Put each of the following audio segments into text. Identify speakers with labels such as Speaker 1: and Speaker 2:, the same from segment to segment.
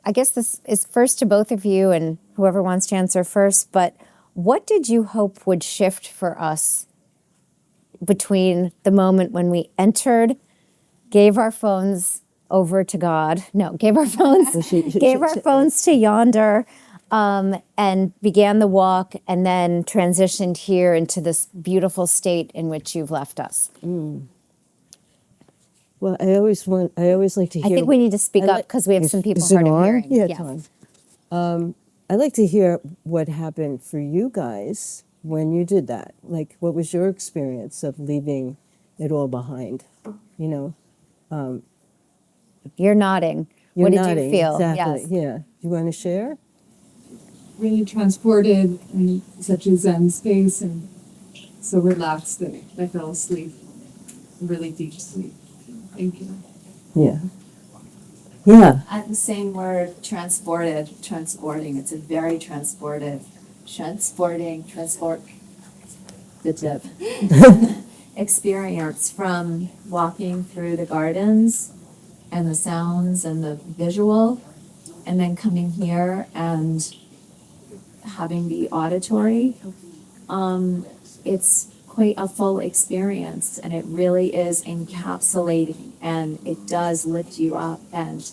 Speaker 1: I guess this is first to both of you and whoever wants to answer first, but what did you hope would shift for us between the moment when we entered, gave our phones over to God, no, gave our phones to YONDR, and began the walk, and then transitioned here into this beautiful state in which you've left us?
Speaker 2: Well, I always like to hear.
Speaker 1: I think we need to speak up because we have some people hard of hearing.
Speaker 2: Yeah,
Speaker 1: Yes.
Speaker 2: Tom. I like to hear what happened for you guys when you did that. Like, what was your experience of leaving it all behind? You know,
Speaker 1: You're nodding. What did you feel?
Speaker 2: Exactly.
Speaker 1: Yes.
Speaker 2: Yeah. You want to share?
Speaker 3: Really transported in such a Zen space and so relaxed that I fell asleep, really deep sleep. Thank you.
Speaker 2: Yeah. Yeah.
Speaker 4: The same word, transported, transporting. It's a very transportive, transportative experience from walking through the gardens and the sounds and the visual, and then coming here and having the auditory. It's quite a full experience, and it really is encapsulating, and it does lift you up and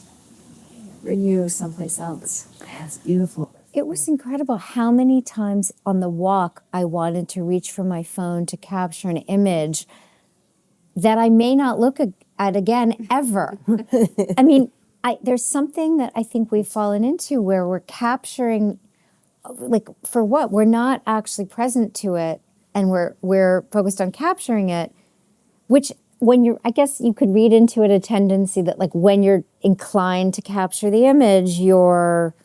Speaker 4: bring you someplace else.
Speaker 2: That's beautiful.
Speaker 1: It was incredible how many times on the walk I wanted to reach for my phone to capture an image that I may not look at again ever. I mean, there's something that I think we've fallen into where we're capturing, like, for what? We're not actually present to it, and we're focused on capturing it, which when you're, I guess you could read into it a tendency that, like, when you're inclined to capture the image, you're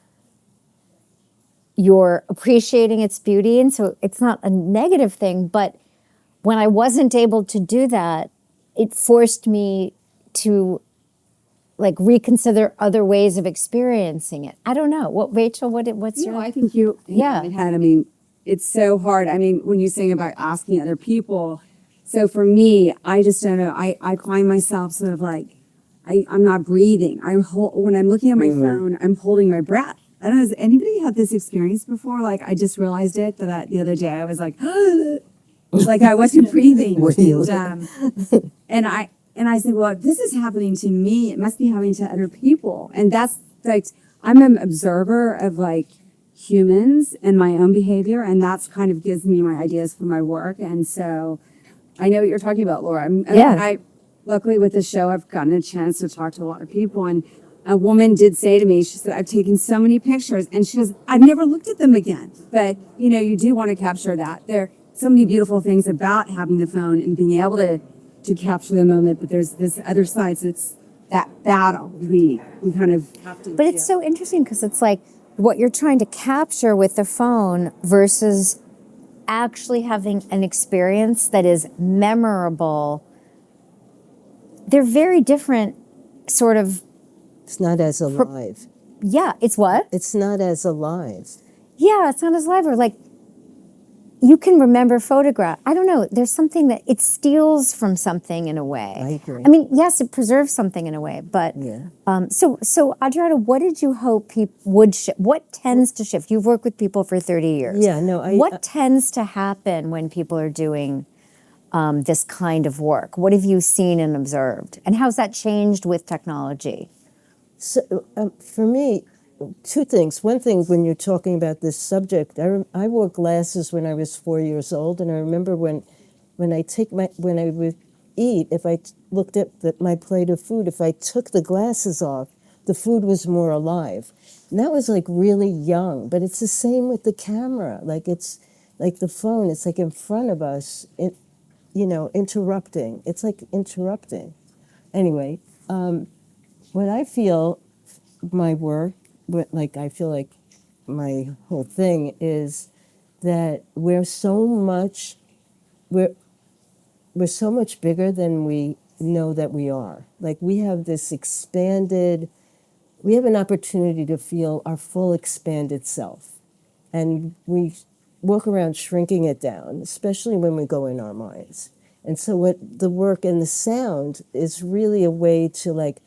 Speaker 1: appreciating its beauty, and so it's not a negative thing. But when I wasn't able to do that, it forced me to, like, reconsider other ways of experiencing it. I don't know. What, Rachel, what's your...
Speaker 5: I think you
Speaker 1: Yeah.
Speaker 5: had, I mean, it's so hard. I mean, when you're saying about asking other people, so for me, I just don't know. I find myself sort of like, I'm not breathing. When I'm looking at my phone, I'm holding my breath. I don't know, has anybody had this experience before? Like, I just realized it that the other day I was like, like I wasn't breathing. And I said, well, if this is happening to me, it must be happening to other people. And that's like, I'm an observer of like humans and my own behavior, and that's kind of gives me my ideas for my work. And so I know what you're talking about, Laura. I luckily with the show, I've gotten a chance to talk to a lot of people, and a woman did say to me, she said, I've taken so many pictures, and she goes, I've never looked at them again. But, you know, you do want to capture that. There are so many beautiful things about having the phone and being able to capture the moment, but there's this other side, so it's that battle we kind of have to.
Speaker 1: But it's so interesting because it's like what you're trying to capture with the phone versus actually having an experience that is memorable. They're very different sort of...
Speaker 2: It's not as alive.
Speaker 1: Yeah, it's what?
Speaker 2: It's not as alive.
Speaker 1: Yeah, it's not as alive. Or like, you can remember photograph. I don't know. There's something that it steals from something in a way.
Speaker 2: I agree.
Speaker 1: I mean, yes, it preserves something in a way, but
Speaker 2: Yeah.
Speaker 1: So Adriana, what did you hope people would shift? What tends to shift? You've worked with people for 30 years.
Speaker 2: Yeah, no,
Speaker 1: what tends to happen when people are doing this kind of work? What have you seen and observed, and how's that changed with technology?
Speaker 2: So, for me, two things. One thing, when you're talking about this subject, I wore glasses when I was 4 years old, and I remember when I would eat, if I looked at my plate of food, if I took the glasses off, the food was more alive. And that was like really young, but it's the same with the camera. Like, it's like the phone, it's like in front of us, interrupting. It's like interrupting. Anyway, what I feel my work, I feel like my whole thing is that we're so much bigger than we know that we are. Like, we have an opportunity to feel our full expanded self. And we walk around shrinking it down, especially when we go in our minds. And so what the work and the sound is really a way to, like,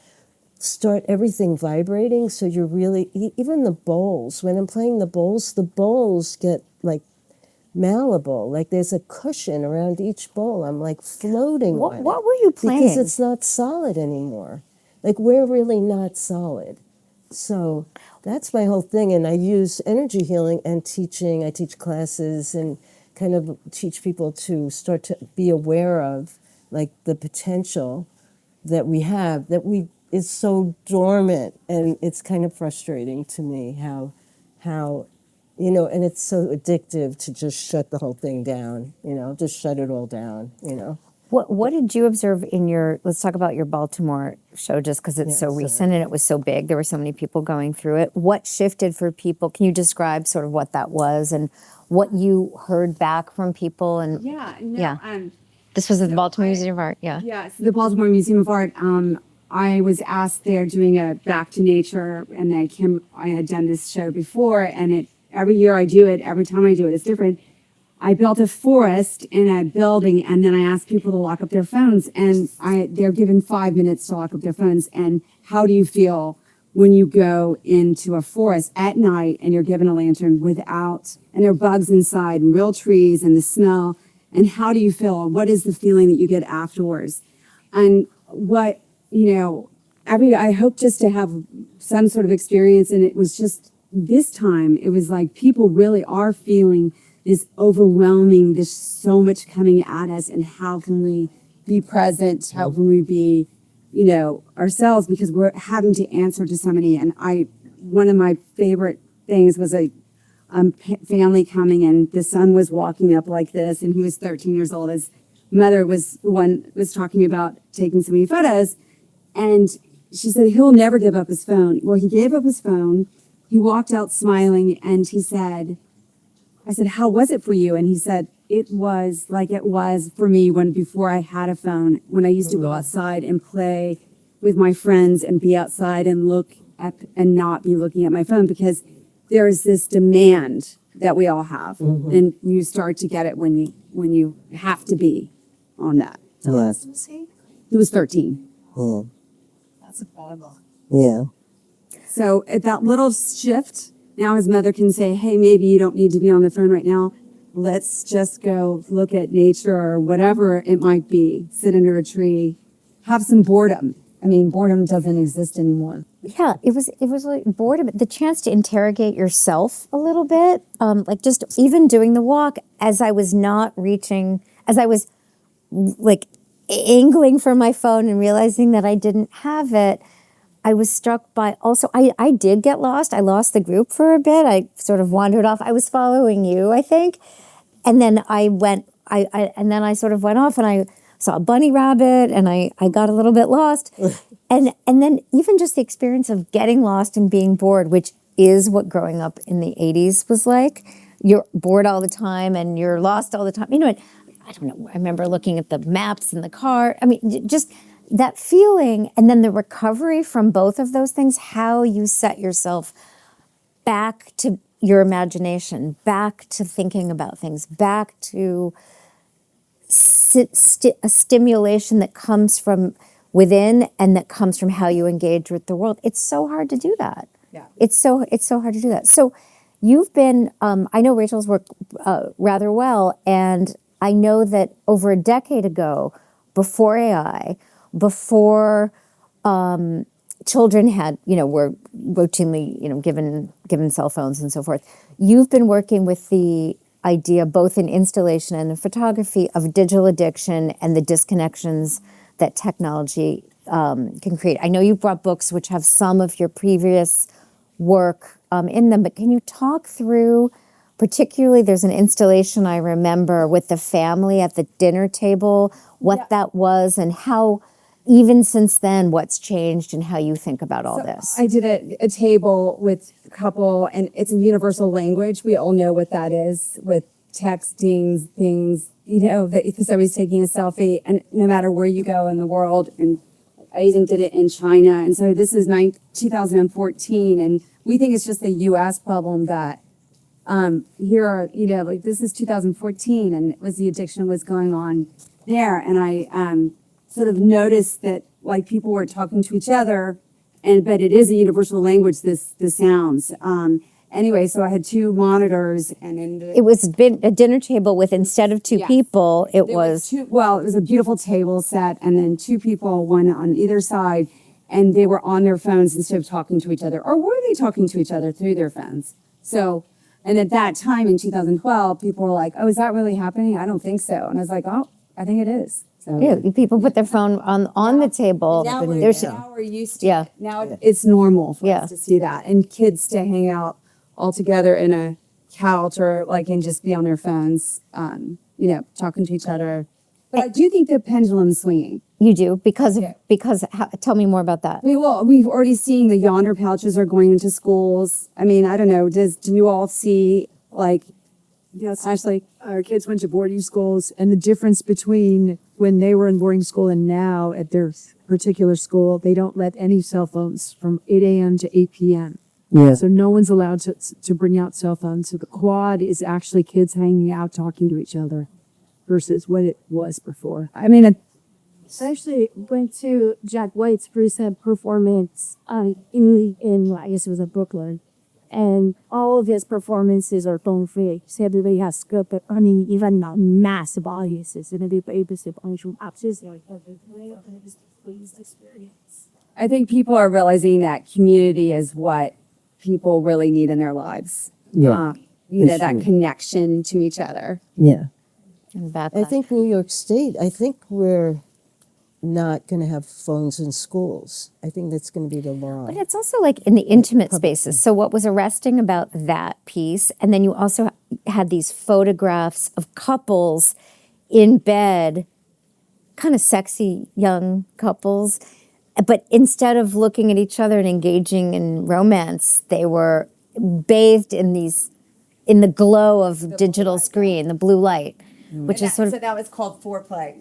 Speaker 2: start everything vibrating. So you're really, even the bowls, when I'm playing the bowls get like malleable. Like there's a cushion around each bowl. I'm like floating on
Speaker 1: What
Speaker 2: it.
Speaker 1: were you playing?
Speaker 2: Because it's not solid anymore. Like we're really not solid. So that's my whole thing. And I use energy healing and teaching. I teach classes and kind of teach people to start to be aware of like the potential that we have that we is so dormant. And it's kind of frustrating to me how and it's so addictive to just shut the whole thing down, just shut it all down,
Speaker 1: What did you observe in your, let's talk about your Baltimore show, just because it's so recent and it was so big. There were so many people going through it. What shifted for people? Can you describe sort of what that was and what you heard back from people? And this was at the Baltimore Museum of Art, yeah.
Speaker 5: Yeah, so the Baltimore Museum of Art. I was asked there doing a Back to Nature, and I had done this show before, and every year I do it. Every time I do it, it's different. I built a forest in a building, and then I asked people to lock up their phones, and they're given 5 minutes to lock up their phones. And how do you feel when you go into a forest at night and you're given a lantern and there are bugs inside and real trees and the smell? And how do you feel? What is the feeling that you get afterwards? And I hope just to have some sort of experience. And it was just this time, it was like people really are feeling this overwhelming, there's so much coming at us. And how can we be present? How can we be, ourselves? Because we're having to answer to so many. And one of my favorite things was a family coming, and the son was walking up like this, and he was 13 years old. His mother was talking about taking so many photos, and she said he'll never give up his phone. Well, he gave up his phone. He walked out smiling, and I said, how was it for you? And he said, it was like it was for me before I had a phone, when I used to go outside and play with my friends and be outside and look at and not be looking at my phone, because there is this demand that we all have. Mm-hmm. And you start to get it when you have to be on that.
Speaker 2: Yeah.
Speaker 5: Was he? He was 13.
Speaker 2: Yeah.
Speaker 5: That's incredible.
Speaker 2: Yeah.
Speaker 5: So at that little shift, now his mother can say, hey, maybe you don't need to be on the phone right now. Let's just go look at nature or whatever it might be. Sit under a tree, have some boredom. I mean, boredom doesn't exist anymore.
Speaker 1: Yeah, it was like boredom, the chance to interrogate yourself a little bit, like just even doing the walk as I was not reaching, as I was like angling for my phone and realizing that I didn't have it. I was struck by also, I did get lost. I lost the group for a bit. I sort of wandered off. I was following you, I think. And then and then I sort of went off and I saw a bunny rabbit and I got a little bit lost. And then even just the experience of getting lost and being bored, which is what growing up in the 80s was like. You're bored all the time and you're lost all the time. I don't know. I remember looking at the maps in the car. I mean, just that feeling, and then the recovery from both of those things, how you set yourself back to your imagination, back to thinking about things, back to a stimulation that comes from within and that comes from how you engage with the world. It's so hard to do that.
Speaker 5: Yeah.
Speaker 1: It's so hard to do that. So you've been, I know Rachel's work rather well, and I know that over a decade ago, before AI, before children were routinely, given cell phones and so forth, you've been working with the idea, both in installation and in photography, of digital addiction and the disconnections that technology can create. I know you brought books which have some of your previous work in them, but can you talk through, particularly there's an installation I remember with the family at the dinner table, what that was and how, even since then, what's changed and how you think about all this.
Speaker 5: I did a table with a couple, and it's a universal language. We all know what that is with texting things, that somebody's taking a selfie, and no matter where you go in the world, and I even did it in China. And so this is 2014, and we think it's just a U.S. problem that here, this is 2014, and it was the addiction was going on there. And I sort of noticed that like people were talking to each other, but it is a universal language, the sounds. Anyway, so I had 2 monitors, and then
Speaker 1: It was a dinner table with, instead of 2
Speaker 5: Yes.
Speaker 1: people, it
Speaker 5: there
Speaker 1: was,
Speaker 5: it was a beautiful table set, and then 2 people, one on either side, and they were on their phones instead of talking to each other, or were they talking to each other through their phones? So, and at that time in 2012, people were like, "Oh, is that really happening? I don't think so." And I was like, "Oh, I think it is." So
Speaker 1: yeah, people put their phone on the table.
Speaker 5: now
Speaker 1: There's
Speaker 5: we're used to
Speaker 1: Yeah.
Speaker 5: it. Now it's normal for
Speaker 1: Yeah.
Speaker 5: us to see that, and kids to hang out all together in a couch or like and just be on their phones, talking to each other. But I do think the pendulum's swinging.
Speaker 1: You do because
Speaker 5: Yeah.
Speaker 1: tell me more about that.
Speaker 5: We've already seen the YONDR pouches are going into schools. I mean, I don't know. Do you all see like?
Speaker 6: Yes,
Speaker 5: Ashley?
Speaker 6: our kids went to boarding schools, and the difference between when they were in boarding school and now at their particular school, they don't let any cell phones from 8 a.m. to 8 p.m.
Speaker 2: Yeah.
Speaker 6: So no one's allowed to bring out cell phones. So the quad is actually kids hanging out, talking to each other versus what it was before.
Speaker 5: I mean,
Speaker 7: I actually went to Jack White's recent performance in I guess it was in Brooklyn, and all of his performances are tone free. So everybody has good, but I mean even not massive audiences, and everybody is able to access like pleased experience.
Speaker 5: I think people are realizing that community is what people really need in their lives.
Speaker 2: Yeah.
Speaker 5: That
Speaker 2: sure.
Speaker 5: connection to each other.
Speaker 2: Yeah.
Speaker 1: And back
Speaker 2: I think New York State, I think we're not going to have phones in schools. I think that's going to be the law.
Speaker 1: But it's also like in the intimate spaces. So what was arresting about that piece, and then you also had these photographs of couples in bed, kind of sexy young couples, but instead of looking at each other and engaging in romance, they were bathed in the glow of digital screen, the blue light, which is sort of.
Speaker 5: So that was called foreplay.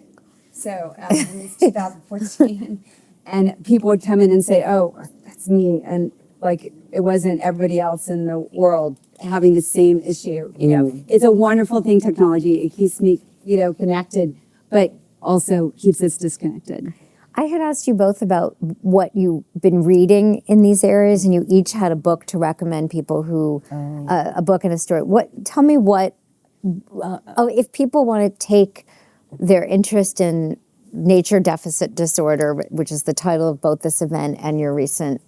Speaker 5: So in this 2014, and people would come in and say, "Oh, that's me," and like it wasn't everybody else in the world having the same issue. It's a wonderful thing. Technology, it keeps me, connected, but also keeps us disconnected.
Speaker 1: I had asked you both about what you've been reading in these areas, and you each had a book to recommend people who, a book and a story. Tell me if people want to take their interest in nature deficit disorder, which is the title of both this event and your recent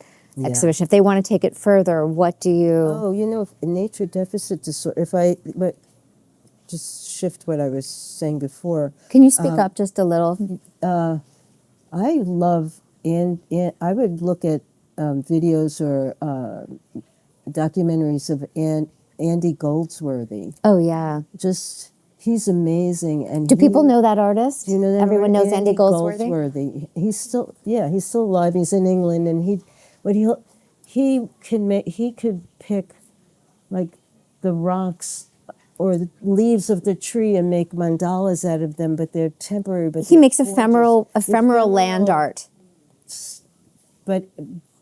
Speaker 1: exhibition, if they want to take it further, what do you?
Speaker 2: Oh, nature deficit disorder, just shift what I was saying before.
Speaker 1: Can you speak up just a little?
Speaker 2: I love, I would look at videos or documentaries of Andy Goldsworthy.
Speaker 1: Oh, yeah.
Speaker 2: He's amazing. And
Speaker 1: Do people know that artist?
Speaker 2: Do you know that
Speaker 1: Everyone knows Andy Goldsworthy?
Speaker 2: Goldsworthy. He's still alive. He's in England, and he could pick like the rocks or the leaves of the tree and make mandalas out of them, but they're temporary. But
Speaker 1: He makes
Speaker 2: gorgeous.
Speaker 1: ephemeral land art.
Speaker 2: But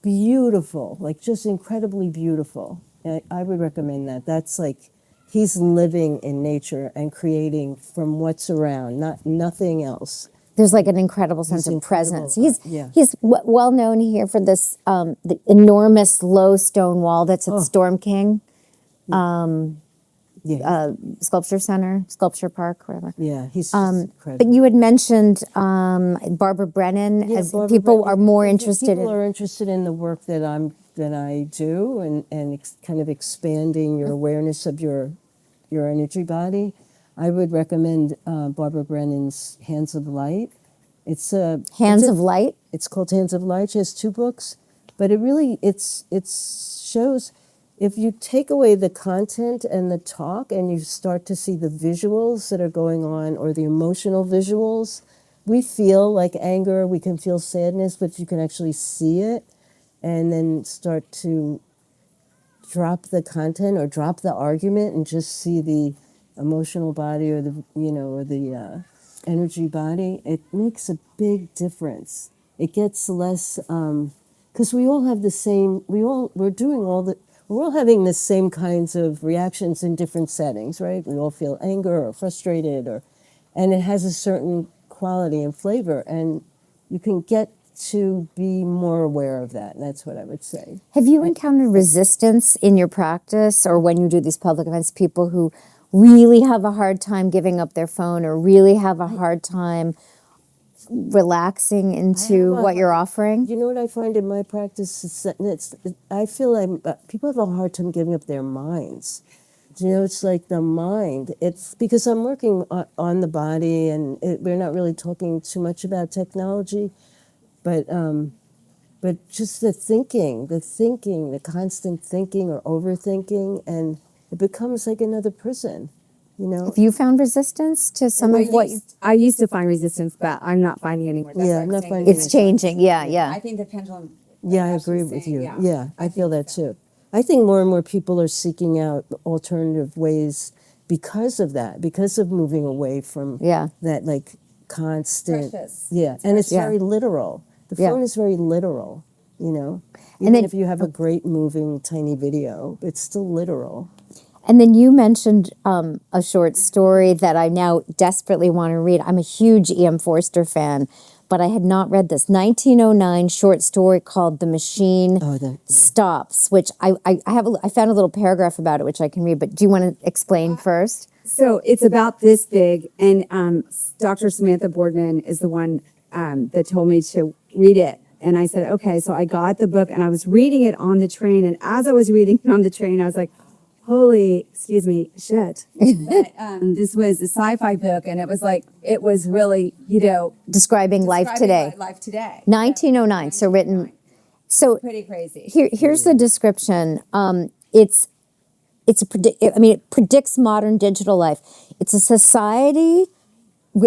Speaker 2: beautiful, like just incredibly beautiful. I would recommend that. That's like he's living in nature and creating from what's around, nothing else.
Speaker 1: There's like an incredible sense of
Speaker 2: incredible.
Speaker 1: presence.
Speaker 2: Yeah.
Speaker 1: He's well known here for this the enormous low stone wall that's at Storm King Sculpture Center, Sculpture Park, whatever.
Speaker 2: Yeah, he's just incredible.
Speaker 1: But you had mentioned Barbara Brennan.
Speaker 2: Yeah,
Speaker 1: as
Speaker 2: Barbara
Speaker 1: people
Speaker 2: Brennan.
Speaker 1: are more interested
Speaker 2: People are interested in the work that I do, and kind of expanding your awareness of your energy body. I would recommend Barbara Brennan's Hands of Light. It's
Speaker 1: Hands of Light.
Speaker 2: It's called Hands of Light. She has 2 books, but it shows if you take away the content and the talk and you start to see the visuals that are going on or the emotional visuals. We feel like anger, we can feel sadness, but you can actually see it and then start to drop the content or drop the argument and just see the emotional body or the energy body. It makes a big difference. It gets less because we all have the same. We're all having the same kinds of reactions in different settings, right? We all feel anger or frustrated, and it has a certain quality and flavor, and you can get to be more aware of that. That's what I would say.
Speaker 1: Have you encountered resistance in your practice or when you do these public events, people who really have a hard time giving up their phone or really have a hard time relaxing into what you're offering?
Speaker 2: You know what I find in my practice is that I feel people have a hard time giving up their minds. You know, it's like the mind. It's because I'm working on the body, and we're not really talking too much about technology, but just the thinking, the constant thinking or overthinking, and it becomes like another prison. You know.
Speaker 1: Have you found resistance to some of what you...
Speaker 5: I used to find resistance, but I'm not finding anymore. That's
Speaker 2: Yeah,
Speaker 5: what
Speaker 2: I'm not
Speaker 5: saying.
Speaker 2: finding
Speaker 1: It's changing, yeah.
Speaker 5: I think the pendulum.
Speaker 2: Yeah, I
Speaker 5: like
Speaker 2: agree
Speaker 5: Ashley's
Speaker 2: with
Speaker 5: saying,
Speaker 2: you. Yeah, I feel that too. I think more and more people are seeking out alternative ways because of that, because of moving away from that like constant.
Speaker 5: Precious.
Speaker 2: Yeah, and it's
Speaker 1: Yeah.
Speaker 2: very literal. The
Speaker 1: Yeah.
Speaker 2: phone is very literal, you know. Even
Speaker 1: And then-
Speaker 2: if you have a great moving tiny video, it's still literal.
Speaker 1: And then you mentioned a short story that I now desperately want to read. I'm a huge E.M. Forster fan, but I had not read this 1909 short story called "The Machine Stops," which I found a little paragraph about it which I can read. But do you want to explain first?
Speaker 5: So it's about this big, and Dr. Samantha Boardman is the one that told me to read it. And I said, okay. So I got the book, and I was reading it on the train. And as I was reading it on the train, I was like, holy, excuse me, shit. But, this was a sci-fi book, and it was really,
Speaker 1: Describing life today.
Speaker 5: Life today.
Speaker 1: 1909. So written. So
Speaker 5: Pretty crazy.
Speaker 1: here's the description. It predicts modern digital life. It's a society,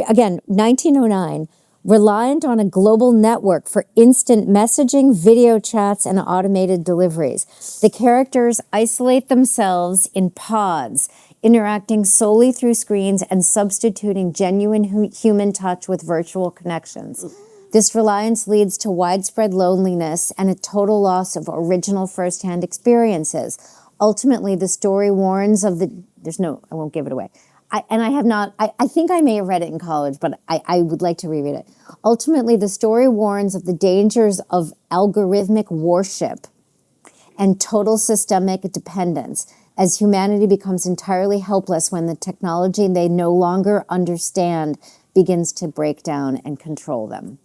Speaker 1: again, 1909, reliant on a global network for instant messaging, video chats, and automated deliveries. The characters isolate themselves in pods, interacting solely through screens and substituting genuine human touch with virtual connections. This reliance leads to widespread loneliness and a total loss of original firsthand experiences. Ultimately, the story warns of I won't give it away. I think I may have read it in college, but I would like to reread it. Ultimately, the story warns of the dangers of algorithmic worship and total systemic dependence as humanity becomes entirely helpless when the technology they no longer understand begins to break down and control them.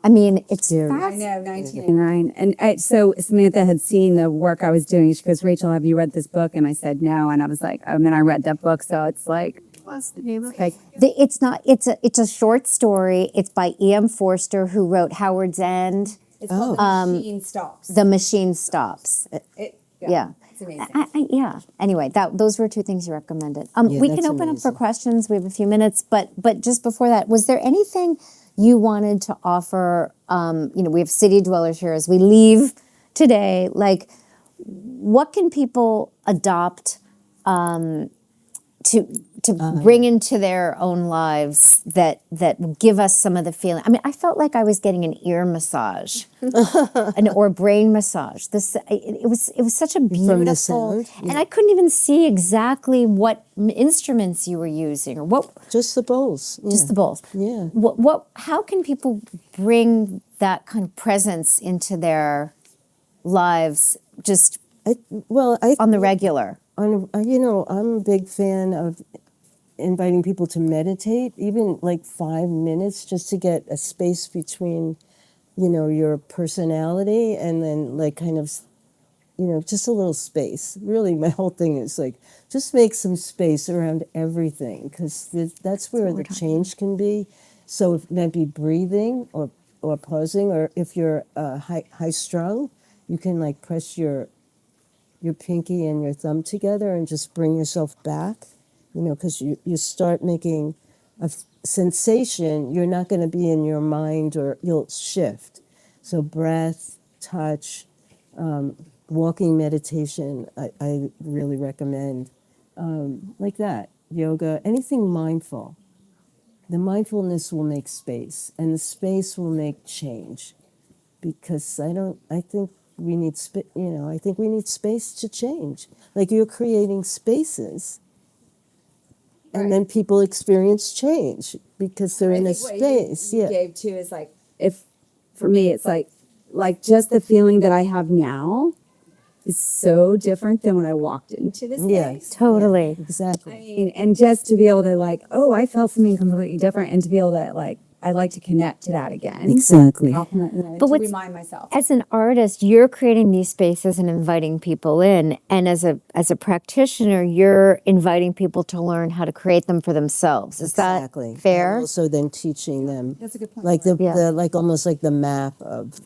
Speaker 1: I mean, it's
Speaker 5: I know, 1909. And so Samantha had seen the work I was doing. She goes, Rachel, have you read this book? And I said, no. And I was like, and then I read that book. So it's like, what's the name of it?
Speaker 1: It's a short story. It's by E.M. Forster, who wrote Howard's End.
Speaker 5: It's called The Machine Stops.
Speaker 1: The Machine Stops. Yeah.
Speaker 5: It's amazing.
Speaker 1: Yeah. Anyway, those were two things you recommended. We can
Speaker 2: that's
Speaker 1: open up for
Speaker 2: amazing.
Speaker 1: questions. We have a few minutes, but just before that, was there anything you wanted to offer? We have city dwellers here as we leave today. Like, what can people adopt to bring into their own lives that give us some of the feeling? I mean, I felt like I was getting an ear massage, or brain massage. It was such a beautiful,
Speaker 2: From the sound?
Speaker 1: and I couldn't even see exactly what instruments you were using or what.
Speaker 2: Just the bowls. Yeah.
Speaker 1: Just the bowls.
Speaker 2: Yeah.
Speaker 1: How can people bring that kind of presence into their lives just on the regular?
Speaker 2: I'm a big fan of inviting people to meditate, even like 5 minutes, just to get a space between, your personality and then like kind of, just a little space. Really, my whole thing is like, just make some space around everything, because that's where the change can be. So if that be breathing or pausing, or if you're high strung, you can like press your pinky and your thumb together and just bring yourself back, because you start making a sensation, you're not going to be in your mind, or you'll shift. So breath, touch, walking meditation, I really recommend, like that, yoga, anything mindful. The mindfulness will make space, and the space will make change, because I think we need space to change. Like, you're creating spaces, and then people experience change because they're in a space.
Speaker 5: You gave too is like, if for me, it's like just the feeling that I have now is so different than when I walked into this place.
Speaker 1: Totally.
Speaker 2: Exactly.
Speaker 5: I mean, and just to be able to like, oh, I felt something completely different, and to be able to like, I'd like to connect to that again.
Speaker 2: Exactly.
Speaker 1: But
Speaker 5: To
Speaker 1: what's-
Speaker 5: remind myself.
Speaker 1: As an artist, you're creating these spaces and inviting people in, and as a practitioner, you're inviting people to learn how to create them for themselves. Is
Speaker 2: Exactly.
Speaker 1: that fair?
Speaker 2: And also then teaching them,
Speaker 5: That's a good point.
Speaker 2: like the
Speaker 1: Yeah.
Speaker 2: like almost like the map of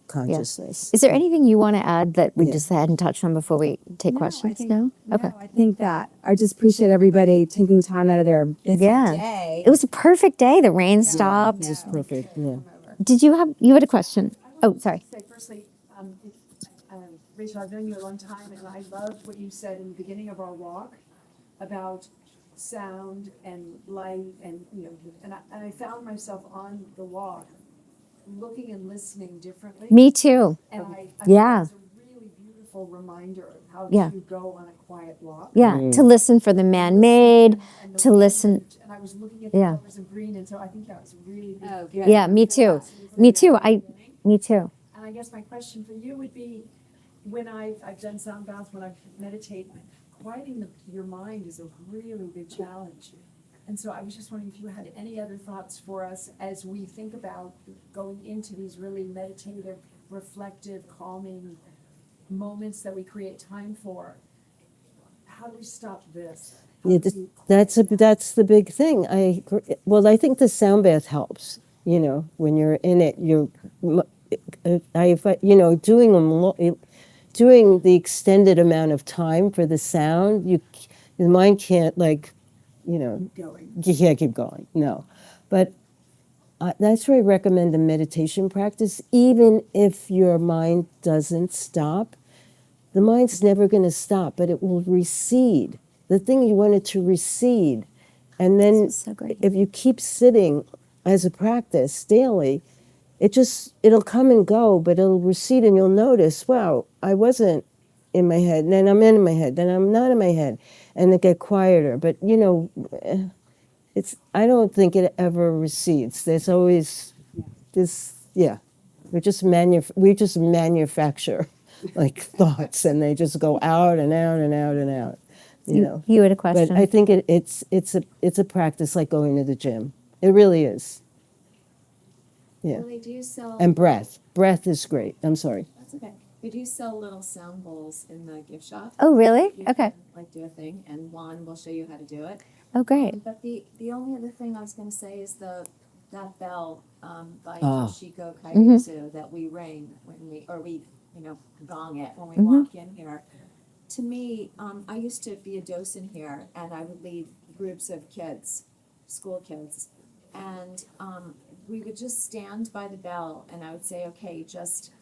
Speaker 2: consciousness.
Speaker 1: Is there anything you want to add that we
Speaker 2: Yeah.
Speaker 1: just hadn't touched on before we take questions? No? Okay.
Speaker 5: I think that I just appreciate everybody taking time out of their busy
Speaker 1: Yeah.
Speaker 5: day.
Speaker 1: It was a perfect day. The rain stopped.
Speaker 2: It's perfect. Yeah.
Speaker 1: Did you had a question? Oh, sorry.
Speaker 6: Say firstly, Rachel, I've known you a long time, and I love what you said in the beginning of our walk about sound and light, and and I found myself on the walk looking and listening differently.
Speaker 1: Me too.
Speaker 6: And I
Speaker 1: Yeah.
Speaker 6: thought it was a really beautiful reminder of how
Speaker 1: Yeah.
Speaker 6: to go on a quiet walk.
Speaker 1: Yeah. To listen for the man-made,
Speaker 6: And the
Speaker 1: to listen.
Speaker 6: and I was looking at the
Speaker 1: Yeah.
Speaker 6: colors of green, and so I think that was really beautiful.
Speaker 1: Yeah, me too. Me too. Me too.
Speaker 6: And I guess my question for you would be, when I've done sound baths, when I meditate, quieting your mind is a really big challenge. And so I was just wondering if you had any other thoughts for us as we think about going into these really meditative, reflective, calming moments that we create time for. How do we stop this? How
Speaker 2: Yeah,
Speaker 6: do we-
Speaker 2: that's the big thing. I think the sound bath helps. When you're in it, doing the extended amount of time for the sound, your mind can't
Speaker 6: going.
Speaker 2: you can't keep going. No, but that's where I recommend a meditation practice. Even if your mind doesn't stop, the mind's never going to stop, but it will recede. The thing you want it to recede. And then
Speaker 1: This is so great.
Speaker 2: if you keep sitting as a practice daily, it'll come and go, but it'll recede, and you'll notice, wow, I wasn't in my head, and then I'm in my head, then I'm not in my head, and it get quieter. But I don't think it ever recedes. There's always this, yeah. We just manufacture like thoughts, and they just go out and out and out and out.
Speaker 1: You had a question.
Speaker 2: But I think it's a practice like going to the gym. It really is. Yeah.
Speaker 4: Well, they do sell.
Speaker 2: And breath. Breath is great. I'm sorry.
Speaker 4: That's okay. We do sell little sound bowls in the gift shop.
Speaker 1: Oh, really?
Speaker 4: You
Speaker 1: Okay.
Speaker 4: can, like, do a thing, and Juan will show you how to do it.
Speaker 1: Oh, great.
Speaker 4: But the only other thing I was going to say is that bell by
Speaker 2: Oh.
Speaker 4: Toshiko Kaiuzu that we ring when we gong it when we walk in here. To me, I used to be a docent here, and I would lead groups of kids, school kids, and we would just stand by the bell, and I would say, okay, just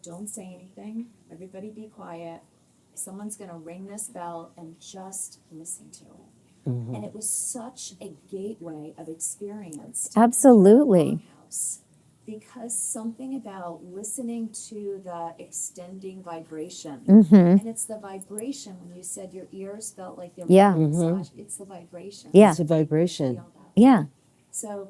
Speaker 4: don't say anything. Everybody be quiet. Someone's going to ring this bell, and just listen to it. And it was such a gateway of experience. To
Speaker 1: Absolutely.
Speaker 4: LongHouse, because something about listening to the extending vibration, and it's the vibration. When you said your ears felt like they were
Speaker 1: Yeah.
Speaker 4: being massaged, it's the vibration.
Speaker 1: Yeah.
Speaker 2: It's a vibration.
Speaker 4: Feel that.
Speaker 1: Yeah.
Speaker 4: So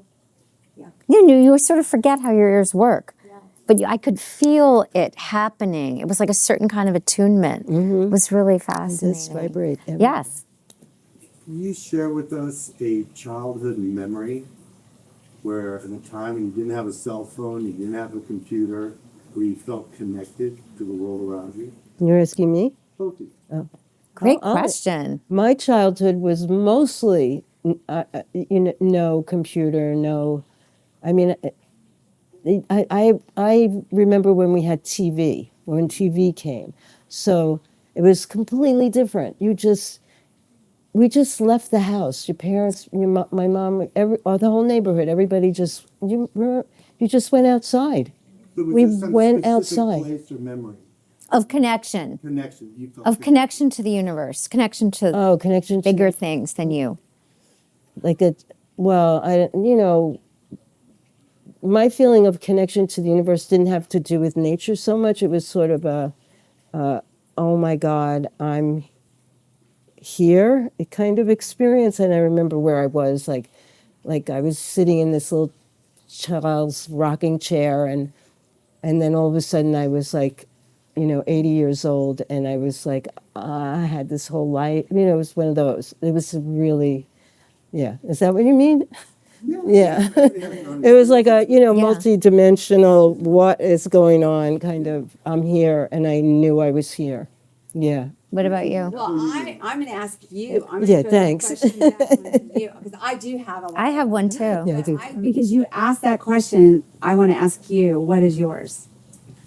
Speaker 1: You sort of forget how your ears work.
Speaker 4: yeah.
Speaker 1: But I could feel it happening. It was like a certain kind of attunement. It was really
Speaker 2: It does
Speaker 1: fascinating.
Speaker 2: vibrate.
Speaker 1: Yes.
Speaker 8: Can you share with us a childhood memory where in a time when you didn't have a cell phone, you didn't have a computer, where you felt connected to the world around you?
Speaker 2: You're asking me?
Speaker 8: Both of you.
Speaker 1: Great
Speaker 2: I'll-
Speaker 1: question.
Speaker 2: My childhood was mostly, no computer, no. I mean, I remember when we had TV, when TV came. So it was completely different. We just left the house. Your parents, my mom, the whole neighborhood, everybody you just went outside.
Speaker 8: But was
Speaker 2: We
Speaker 8: there some
Speaker 2: went
Speaker 8: specific
Speaker 2: outside.
Speaker 8: place or memory,
Speaker 1: Of connection.
Speaker 8: connection you felt?
Speaker 1: Of connection to the universe. Connection to
Speaker 2: Oh, connection to
Speaker 1: bigger things than you.
Speaker 2: my feeling of connection to the universe didn't have to do with nature so much. It was sort of oh my God, I'm here kind of experience. And I remember where I was, like I was sitting in this little child's rocking chair, and then all of a sudden I was like, 80 years old, and I was like, I had this whole life. It was one of those. It was really, yeah. Is that what you mean? Yeah. It was like a, multi-dimensional, what is going on kind of, I'm here, and I knew I was here. Yeah.
Speaker 1: What about you?
Speaker 5: Well, I'm going to ask you. I'm
Speaker 2: Yeah,
Speaker 5: gonna throw the
Speaker 2: thanks.
Speaker 5: question back to you, because I do have a lot.
Speaker 1: I have one too.
Speaker 2: Yeah, I do.
Speaker 5: Because you asked that question, I want to ask you, what is yours?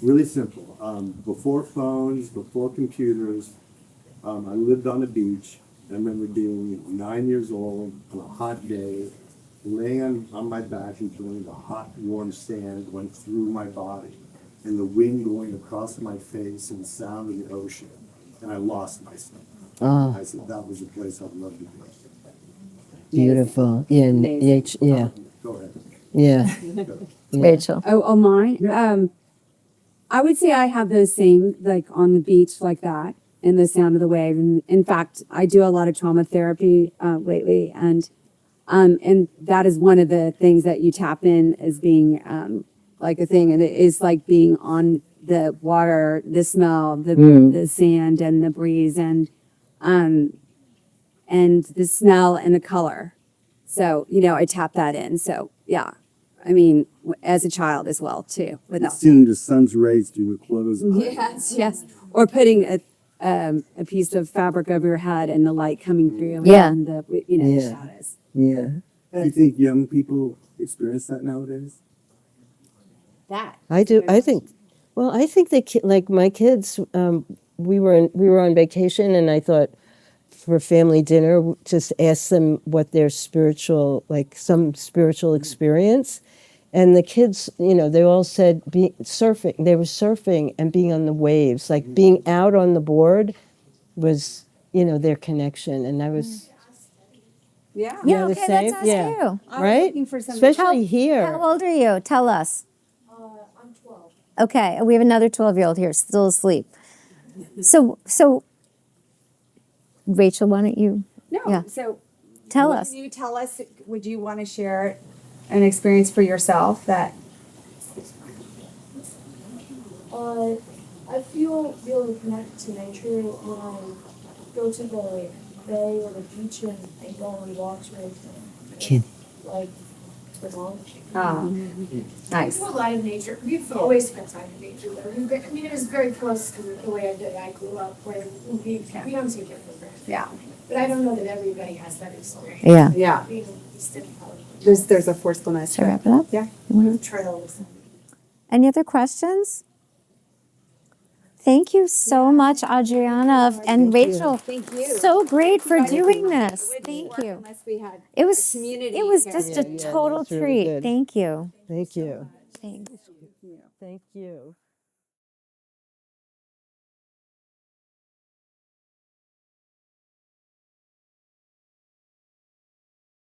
Speaker 8: Really simple. Before phones, before computers, I lived on the beach. I remember being 9 years old on a hot day, laying on my back and feeling the hot, warm sand went through my body, and the wind going across my face and the sound of the ocean. And I lost myself.
Speaker 2: Oh,
Speaker 8: I said that was the place I'd love to be.
Speaker 2: beautiful. Yeah, yeah,
Speaker 8: Go ahead.
Speaker 2: yeah.
Speaker 1: Rachel.
Speaker 5: Oh, mine? I would say I have those same, like on the beach like that, and the sound of the wave. And in fact, I do a lot of trauma therapy lately, and that is one of the things that you tap in as being like a thing, and it is like being on the water, the smell, the sand, and the breeze, and the smell and the color. So I tap that in. So yeah. I mean, as a child as well, too.
Speaker 8: Seeing the sun's rays through your clothes.
Speaker 5: Yes. Or putting a piece of fabric over your head and the light coming through.
Speaker 1: Yeah.
Speaker 5: And the shadows.
Speaker 2: Yeah.
Speaker 8: Do you think young people experience that nowadays?
Speaker 2: I do. I think they like my kids. We were on vacation, and I thought for family dinner, just ask them what their some spiritual experience, and the kids, they all said surfing. They were surfing and being on the waves, like being out on the board, was their connection, and I was.
Speaker 5: Yeah.
Speaker 1: Yeah,
Speaker 2: the
Speaker 1: okay,
Speaker 2: same?
Speaker 1: let's ask
Speaker 2: Yeah.
Speaker 1: you.
Speaker 2: Right?
Speaker 5: Looking for some.
Speaker 2: Especially here.
Speaker 1: How old are you? Tell us.
Speaker 6: I'm 12.
Speaker 1: Okay, we have another 12-year-old here, still asleep. So, Rachel, why don't you
Speaker 5: No.
Speaker 1: Yeah.
Speaker 5: So
Speaker 1: tell us?
Speaker 5: Can you tell us, would you want to share an experience for yourself that?
Speaker 7: I feel really connected to nature when I go to the bay or the beach and go on walks with like the mom.
Speaker 1: Nice.
Speaker 9: A lot of nature. We've always spent time in nature. Though. It was very close to the way that I grew up, where we don't take it for granted.
Speaker 5: Yeah.
Speaker 9: But I don't know that everybody has that experience.
Speaker 1: Yeah.
Speaker 5: Yeah.
Speaker 9: Being Easton College.
Speaker 5: There's a forcefulness.
Speaker 1: Should I wrap it up?
Speaker 5: Yeah.
Speaker 9: Trails.
Speaker 1: Any other questions? Thank you so much, Adriana and Rachel.
Speaker 5: Thank you.
Speaker 1: So great for doing this.
Speaker 5: Wouldn't
Speaker 1: Thank
Speaker 5: work
Speaker 1: you.
Speaker 5: Unless we had
Speaker 1: It was
Speaker 5: community
Speaker 1: just
Speaker 5: here.
Speaker 1: a total
Speaker 2: that's really
Speaker 1: treat.
Speaker 2: good.
Speaker 1: Thank you.
Speaker 2: Thank you.
Speaker 1: Thanks.
Speaker 2: Thank you.